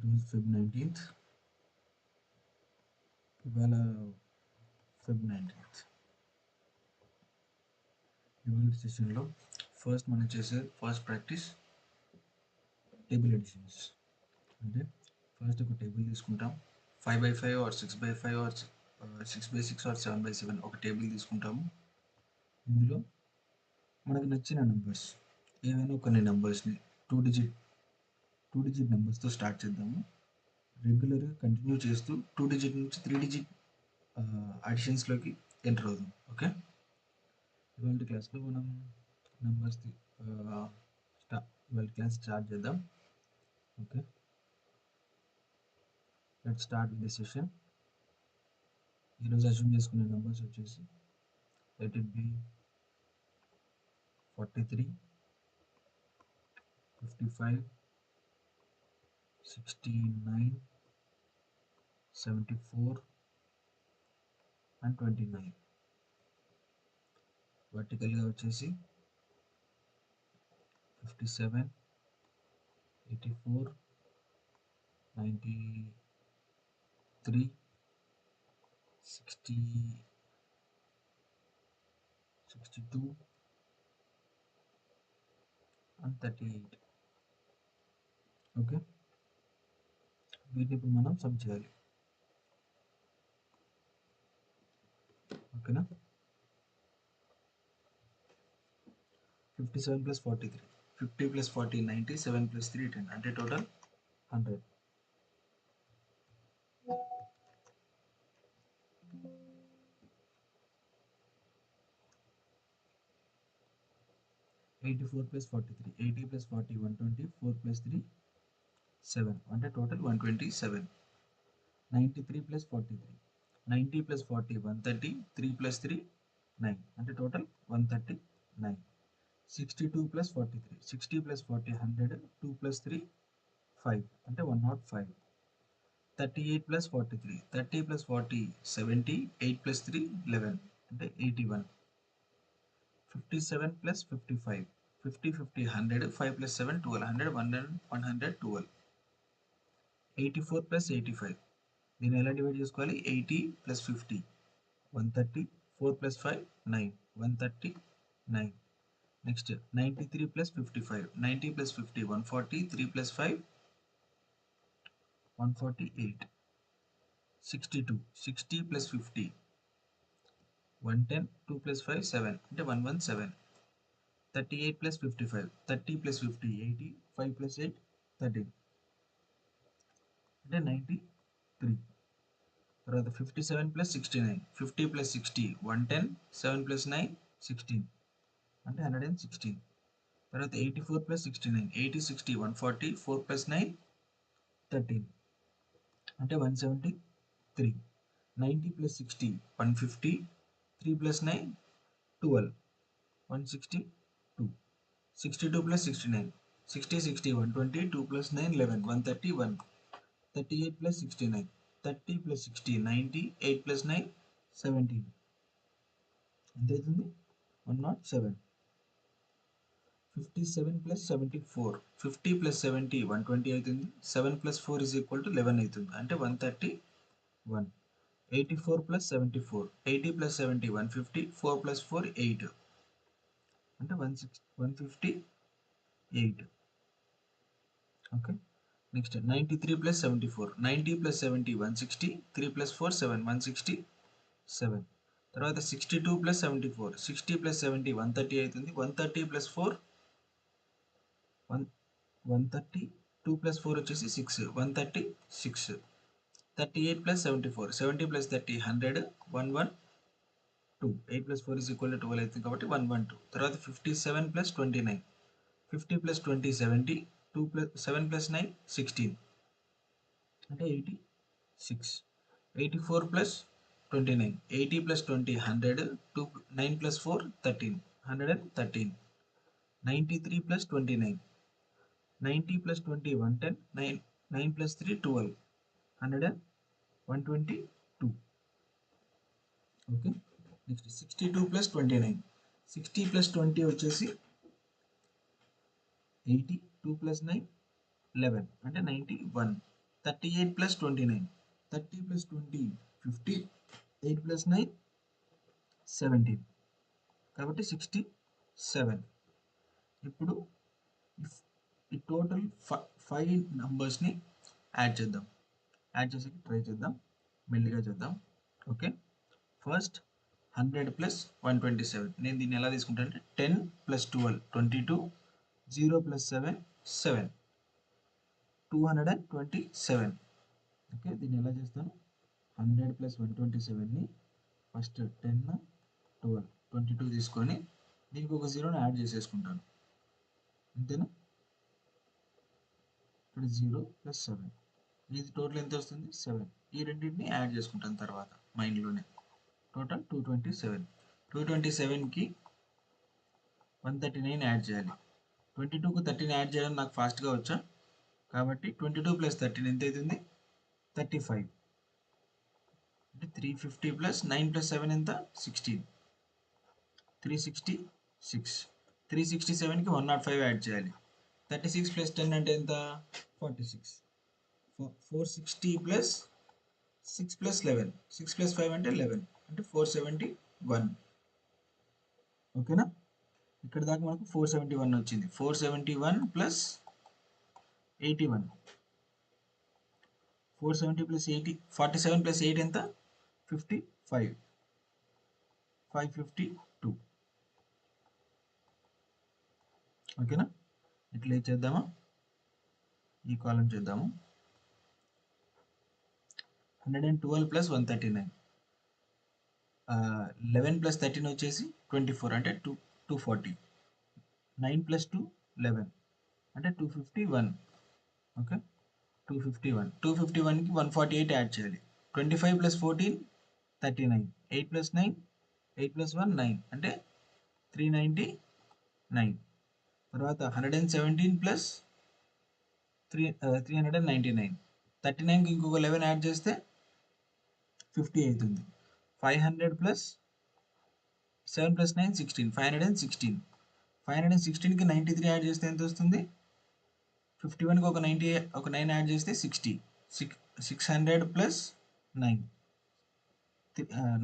ఈరోజు Feb 19th. ఇవాళ Feb 19th. ఇవాళ సెషన్లో ఫస్ట్ మనం చేసే ఫస్ట్ ప్రాక్టీస్ టేబుల్ ఎడిషన్స్. అంటే ఫస్ట్ ఒక టేబుల్ తీసుకుంటాం, 5x5 are 6x5 are 6x6 are 7x7 ఒక టేబుల్ తీసుకుంటాము. ఇందులో మనకు నచ్చిన నెంబర్స్ ఏవైనా కొన్ని నెంబర్స్ని టూ డిజిట్ నెంబర్స్తో స్టార్ట్ చేద్దాము. రెగ్యులర్గా కంటిన్యూ చేస్తూ 2 డిజిట్ నుంచి 3 డిజిట్ అడిషన్స్లోకి ఎంటర్ అవుదాం. ఓకే, ఇవాళ క్లాస్లో మనం నెంబర్స్ ఇవాళ క్లాస్ స్టార్ట్ చేద్దాం. Okay, let's start with the session. ఈరోజు అజ్యూమ్ చేసుకునే నెంబర్స్ వచ్చేసి లెట్ ఇట్ బి 43, 55, 69, 74 and 29. వర్టికల్గా వచ్చేసి 57, 84, 93, 60, 62 and 38. ఓకే, వీటిని ఇప్పుడు మనం సమ్ చేయాలి. ఓకేనా, 57 plus 43, 50 plus 40 90, 7 plus 3 10, అంటే టోటల్ 100. $84 plus 43, 80 plus 40 120, 4 plus 3 7, అంటే టోటల్ 127. 93 plus 43, 90 plus 40 130, 3 plus 3 9, అంటే టోటల్ 139. 62 plus 43, 60 plus 40 100, 2 plus 3 5, అంటే 105. 38 plus 43, 30 plus 40 70, 8 plus 3 11, అంటే 81. 57 plus 55, 50 50 100, 5 plus 7 12, 100 112. 84 plus 85, దీన్ని ఎలా డివైడ్ చేసుకోవాలి? 80 plus 50 130, 4 plus 5 9, 139. Next 93 plus 55, 90 plus 50 140, 3 plus 5 148. 62, 60 plus 50 110, 2 plus 5 7, అంటే 117. 38 plus 55, 30 plus 50 80, 5 plus 8 13, అంటే 93. తర్వాత 57 plus 69, 50 plus 60 110, 7 plus 9 16, అంటే 116. తర్వాత 84 plus 69, 80 60 140, 4 plus 9 13, అంటే 173. 90 plus 60 150, 3 plus 9 12, 162. 62 plus 69, 60 60 120, 2 plus 9 11, 131. 38 plus 69, 30 plus 60 90, 8 plus 9 17, ఎంత అవుతుంది? 107. 57 plus 74, 50 plus 70 120 అవుతుంది. 7 plus 4 is equal to 11 అవుతుంది, అంటే 131. 84 plus 74, 80 plus 70 150, 4 plus 4 8, అంటే 158. Okay, next 93 plus 74, 90 plus 70 160, 3 plus 4 7, 167. తర్వాత 62 plus 74, 60 plus 70 130 అవుతుంది. 130 plus 4 130, 2 plus 4 వచ్చేసి 6, 136. 38 plus 74, 70 plus 30 100, 112. 8 plus 4 is equal to 12 అవుతుంది కాబట్టి 112. తర్వాత 57 plus 29, 50 plus 20 70, 2 plus 7 plus 9 16, అంటే 86. 84 plus 29, 80 plus 20 100, 2 9 plus 4 13, 113. 93 plus 29, 90 plus 20 110, 9 plus 3 12, 122. Okay, next 62 plus 29, 60 plus 20 వచ్చేసి 80, 2 plus 9 11, అంటే 91. 38 plus 29. 30 plus 20, 50. 8 plus 9, 17. కాబట్టి 67. ఇప్పుడు ఈ టోటల్ 5 నంబర్స్ని యాడ్ చేద్దాం. యాడ్ చేసి ట్రై చేద్దాం, మెల్లిగా చేద్దాం. Okay, first 100 plus 127. నేను దీన్ని ఎలా తీసుకుంటాను అంటే 10 ప్లస్ 12 22, 0 ప్లస్ 7 7, 227. ఓకే, దీన్ని ఎలా చేస్తాను, 100 ప్లస్ 127ని ఫస్ట్ 10 12 22 తీసుకొని దీనికి ఒక జీరోని యాడ్ చేసేసుకుంటాను, అంతేనా. ఇక్కడ 0 ప్లస్ 7, ఇది టోటల్ ఎంత వస్తుంది 7. ఈ రెండింటిని యాడ్ చేసుకుంటాను తర్వాత మైండ్లోనే. టోటల్ 227. 227కి 139 యాడ్ చేయాలి. 22కు 13 యాడ్ చేయడం నాకు ఫాస్ట్గా వచ్చా, కాబట్టి 22 ప్లస్ 13 ఎంత అవుతుంది 35. అంటే 350 ప్లస్ 9 ప్లస్ 7 ఎంత 16, 366. 367కి 105 యాడ్ చేయాలి. 36 ప్లస్ 10 అంటే ఎంత 46. 460 ప్లస్ 6 ప్లస్ 11, 6 ప్లస్ 5 అంటే 11, అంటే 471. ఓకేనా, ఇక్కడ దాకా మనకు 471 వచ్చింది. 471 ప్లస్ 81. 470 ప్లస్ 80, 47 ప్లస్ 8 ఎంత 55, 552. ఓకేనా, ఇట్లా చేద్దామా, ఈ కాలం చేద్దాము. 112 ప్లస్ 139, 11 ప్లస్ 13 వచ్చేసి 24, అంటే 240. 9 ప్లస్ 2 11, అంటే 251. ఓకే, 251. 251కి 148 యాడ్ చేయాలి. 25 ప్లస్ 14 39, 8 ప్లస్ 9, 8 ప్లస్ 1 9, అంటే 399. తర్వాత 117 ప్లస్ 399. 39కి ఇంకొక 11 యాడ్ చేస్తే 50 అవుతుంది. 500 ప్లస్ 7 ప్లస్ 9 16, 516. 516కి 93 యాడ్ చేస్తే ఎంత వస్తుంది 51కి ఒక 9 యాడ్ చేస్తే 60. 600 ప్లస్ 9,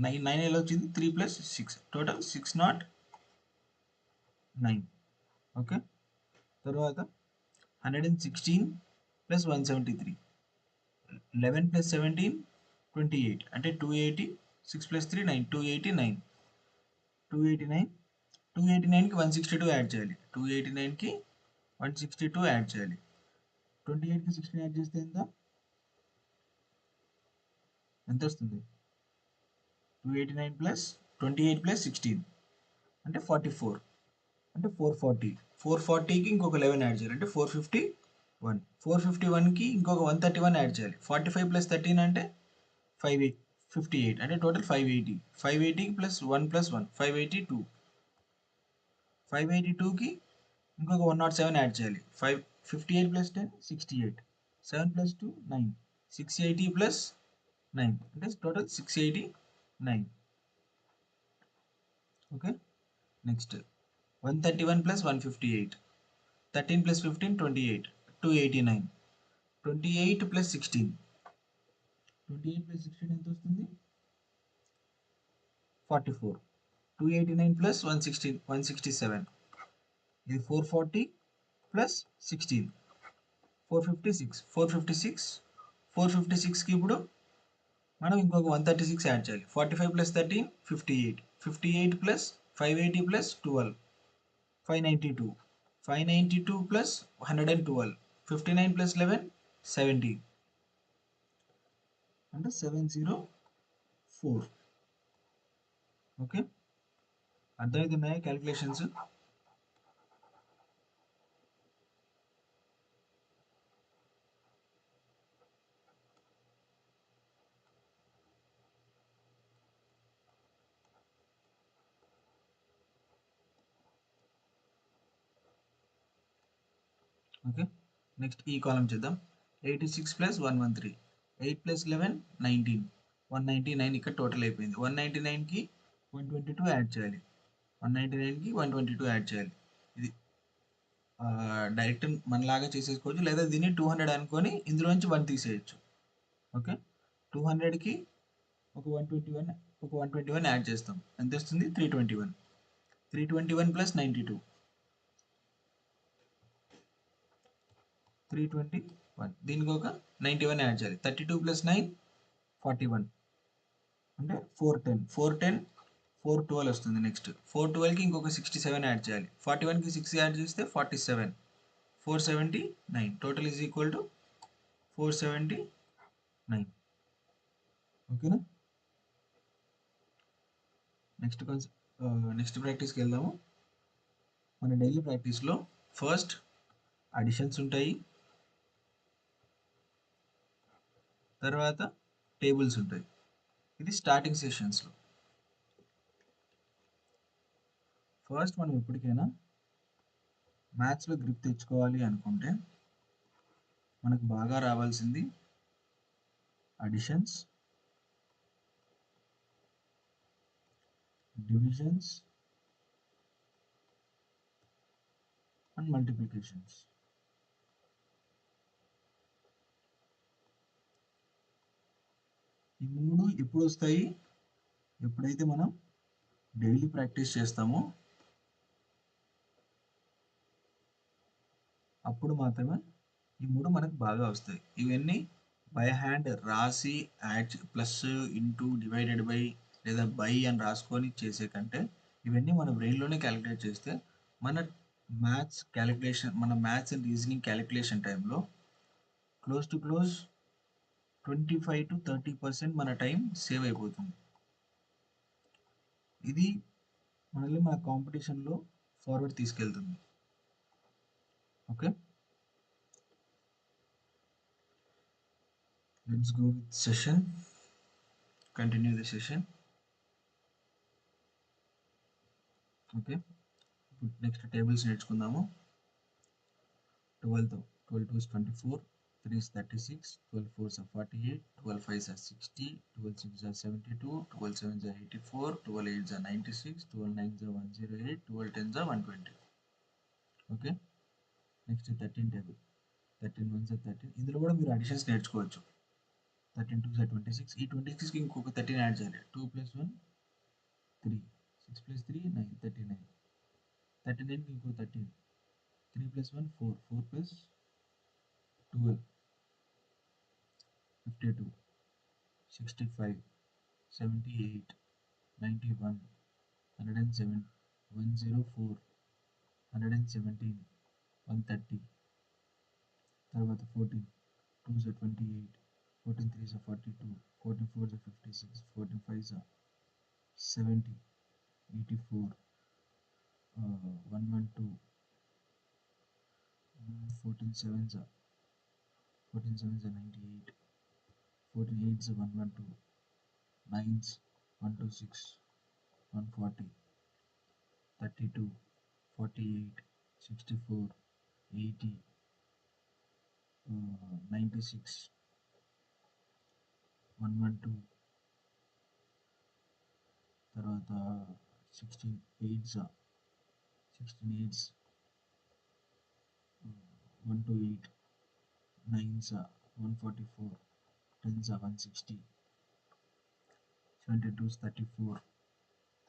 9 ఎలా వచ్చింది 3 ప్లస్ 6, టోటల్ 609. ఓకే, తర్వాత 116 ప్లస్ 173, 11 ప్లస్ 17 28, అంటే 280. 6 ప్లస్ 3 9, 289. 289. 289కి 162 యాడ్ చేయాలి. 289కి 162 యాడ్ చేయాలి. 28కి 16 యాడ్ చేస్తే ఎంత వస్తుంది 289 ప్లస్ 28 ప్లస్ 16, అంటే 44, అంటే 440. 440కి ఇంకొక 11 యాడ్ చేయాలి, అంటే 451. 451కి ఇంకొక 131 యాడ్ చేయాలి. 45 ప్లస్ 13 అంటే 58, అంటే టోటల్ 580. 580 plus 1 plus 1 582. 582కి ఇంకొక 107 యాడ్ చేయాలి. 58 ప్లస్ 10 68. 7 ప్లస్ 2 9. 680 ప్లస్ 9, అంటే total 689. Okay, next 131 plus 158. 13 plus 15 28, 289. 28 plus 16. 28 plus 16 ఎంత వస్తుంది 44. 289 ప్లస్ 167. ఇది 440 ప్లస్ 16, 456. 456కి ఇప్పుడు మనం ఇంకొక 136 యాడ్ చేయాలి. 45 plus 13 58. 58 plus 580 plus 12 592. 592 plus 112. 59 plus 11 70, అంటే 704. ఓకే, అర్థమవుతున్నాయా క్యాలిక్యులేషన్స్. ఓకే, నెక్స్ట్ ఈ కాలం చేద్దాం. 86 ప్లస్ 113. 8 ప్లస్ 11 19. 199 ఇక్కడ టోటల్ అయిపోయింది. 199కి 122 యాడ్ చేయాలి. 199కి 122 యాడ్ చేయాలి. ఇది డైరెక్ట్ మనలాగా చేసేసుకోవచ్చు, లేదా దీన్ని 200 అనుకొని ఇందులో నుంచి 1 తీసేయచ్చు. ఓకే, 200కి ఒక 121, ఒక 121 యాడ్ చేస్తాం, ఎంత వస్తుంది? 321. 321 ప్లస్ 92, 321. దీనికి ఒక 91 యాడ్ చేయాలి. 32 ప్లస్ 9 41, అంటే 410. 410, 412 వస్తుంది. నెక్స్ట్ 412కి ఇంకొక 67 యాడ్ చేయాలి. 41కి 6 యాడ్ చేస్తే 47, 479. Total is equal to 479. ఓకేనా? నెక్స్ట్ ప్రాక్టీస్కి వెళ్దాము. మన డైలీ ప్రాక్టీస్లో ఫస్ట్ అడిషన్స్ ఉంటాయి, తర్వాత టేబుల్స్ ఉంటాయి. ఇది స్టార్టింగ్ సెషన్స్లో. ఫస్ట్ మనం ఎప్పటికైనా మ్యాథ్స్లో గ్రిప్ తెచ్చుకోవాలి అనుకుంటే మనకు బాగా రావాల్సింది అడిషన్స్, డివిజన్స్ అండ్ మల్టిప్లికేషన్స్. ఈ మూడు ఎప్పుడు వస్తాయి? ఎప్పుడైతే మనం డైలీ ప్రాక్టీస్ చేస్తామో అప్పుడు మాత్రమే ఈ మూడు మనకు బాగా వస్తాయి. ఇవన్నీ బై హ్యాండ్ రాసి add plus into divided by లేదా బై అని రాసుకొని చేసే కంటే ఇవన్నీ మన బ్రెయిన్లోనే క్యాలిక్యులేట్ చేస్తే మన మ్యాథ్స్ అండ్ రీజనింగ్ క్యాలిక్యులేషన్ టైంలో క్లోజ్ టు క్లోజ్ 25 to 30% మన టైం సేవ్ అయిపోతుంది. ఇది మనల్ని మన కాంపిటీషన్లో ఫార్వర్డ్ తీసుకెళ్తుంది. Okay, let's go with session. Continue the session. Okay, ఇప్పుడు నెక్స్ట్ టేబుల్స్ నేర్చుకుందాము. 12 2 is 24, 3 is 36, 12 4 is 48, 12 5 is 60, 12 6 is 72, 12 7 is 84, 12 8 is 96, 12 9 is 108, 12 10 is 120. Okay, next 13 table. 13 1 is 13. ఇందులో కూడా మీరు అడిషన్స్ నేర్చుకోవచ్చు. 13 2 is 26. ఈ 26కి ఇంకొక 13 యాడ్ చేయాలి. 2 plus 1 3, 6 plus 3 9, 39. 39కి ఇంకో 13, 3 plus 1 4, 4 plus 12, 52, 65, 78, 91, 107, 104, 117, 130. తర్వాత 14, 2 is 28, 14 3 is 42, 14 4 is 56, 14 5 is 70, 84, 112, 14 7 is 98, 14 8 is 112, 9s 126, 140, 32, 48, 64, 80, 96, 112. తర్వాత 16 8s, 16 8s, 128, 9s 144, 10s 160, 72 is 34,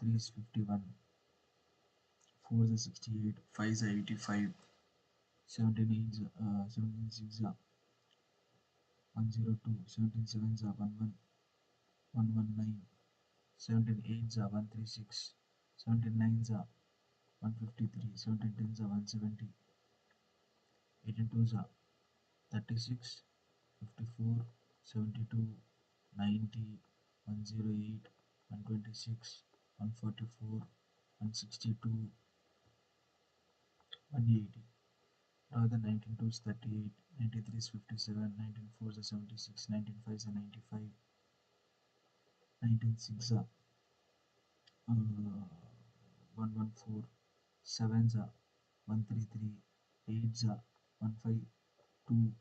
3 is 51, 4 is 68, 5 is 85, 17 8s 17 6 102, 17 7s 11, 119, 17 8s 136, 17 9s 153, 17 10s 170, 18 2s 36, 54, 72, 90, 108, 126, 144, 162, 180. Rather 19 2 is 38, 93 is 57, 19 4 is 76, 19 5 is 95, 19 6 is 114, 7 is 133, 8 is 152,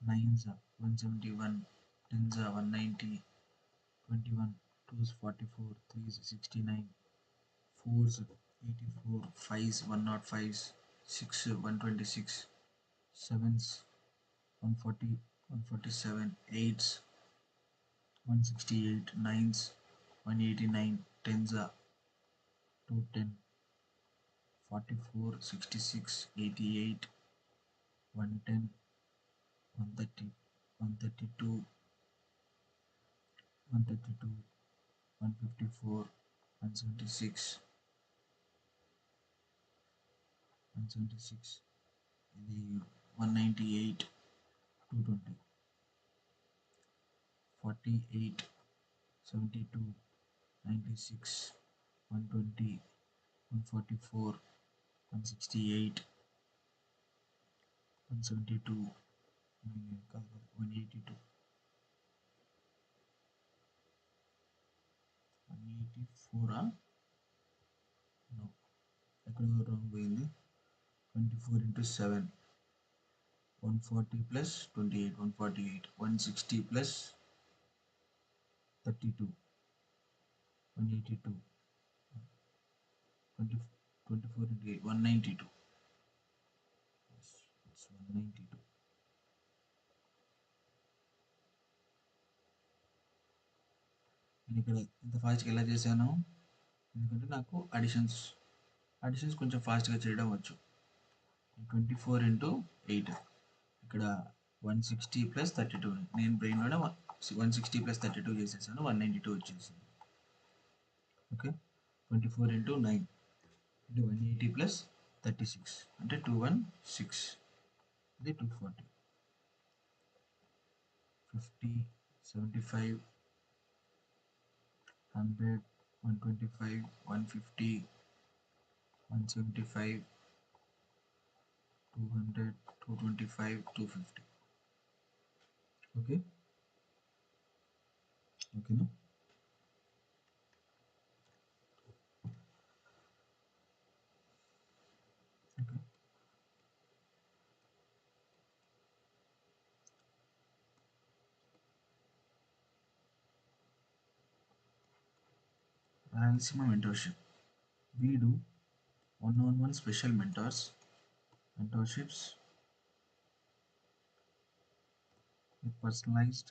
9 is 171, 10 is 190, 21, 2 is 44, 3 is 69, 4 is 84, 5 is 105, 6 126, 7s 140, 147, 8s 168, 9s 189, 10s are 210, 44, 66, 88, 110, 130, 132, 132, 154, 176, 176, ఇది 198, 220, 48, 72, 96, 120, 144, 168, 172, 182, 184, no ఎక్కడ wrong పోయింది. 24 into 7, 140 plus 28, 148, 160 plus 32, 182, 20, 24 into 8, 192. Yes, it's 192. నేను ఇక్కడ ఇంత ఫాస్ట్గా ఎలా చేశాను ఎందుకంటే నాకు అడిషన్స్ కొంచెం ఫాస్ట్గా చేయడం వచ్చు. 24 into 8 ఇక్కడ 160 plus 32, నేను బ్రెయిన్లోనే 160 plus 32 చేసేసాను, 192 వచ్చేసింది. ఓకే, 24 into 9 అంటే 180 plus 36 అంటే 216, ఇది 240, 50, 75, 100, 125, 150, 175, 200, 225, 250. ఓకే ఓకేనా. Okay, Rayalaseema mentorship. We do one-on-one special mentorships with personalized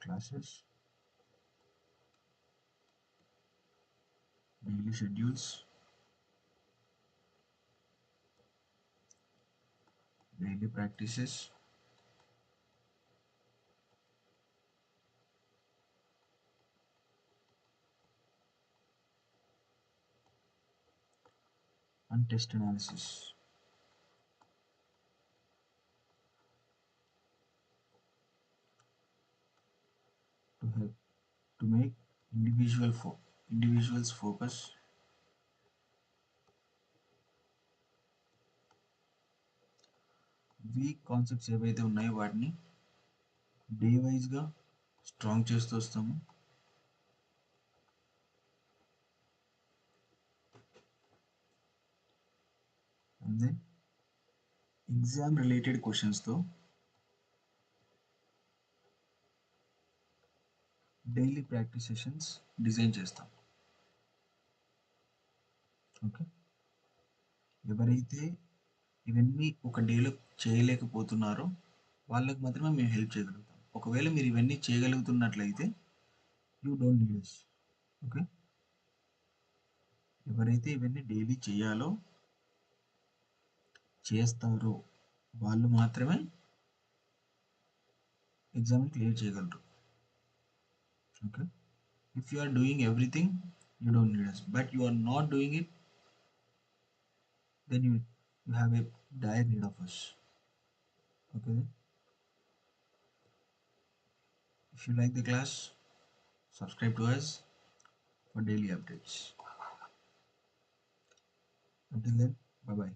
classes, daily schedules, daily practices, and test analysis to help to make individuals focus weak concepts ఏవైతే ఉన్నాయో వాటిని డే వైజ్గా స్ట్రాంగ్ చేస్తూ వస్తాము. అండ్ దెన్ ఎగ్జామ్ రిలేటెడ్ క్వశ్చన్స్తో daily practice sessions design చేస్తాం. Okay, ఎవరైతే ఇవన్నీ ఒక డేలో చేయలేకపోతున్నారో వాళ్ళకి మాత్రమే మేము హెల్ప్ చేయగలుగుతాం. ఒకవేళ మీరు ఇవన్నీ చేయగలుగుతున్నట్లయితే you don't need us. Okay, ఎవరైతే ఇవన్నీ డైలీ చేస్తారో వాళ్ళు మాత్రమే ఎగ్జామ్ని క్లియర్ చేయగలరు. Okay, if you are doing everything you don't need us, but you are not doing it, then you have a dire need of us. Okay, if you like the class, subscribe to us for daily updates. Until then, bye bye.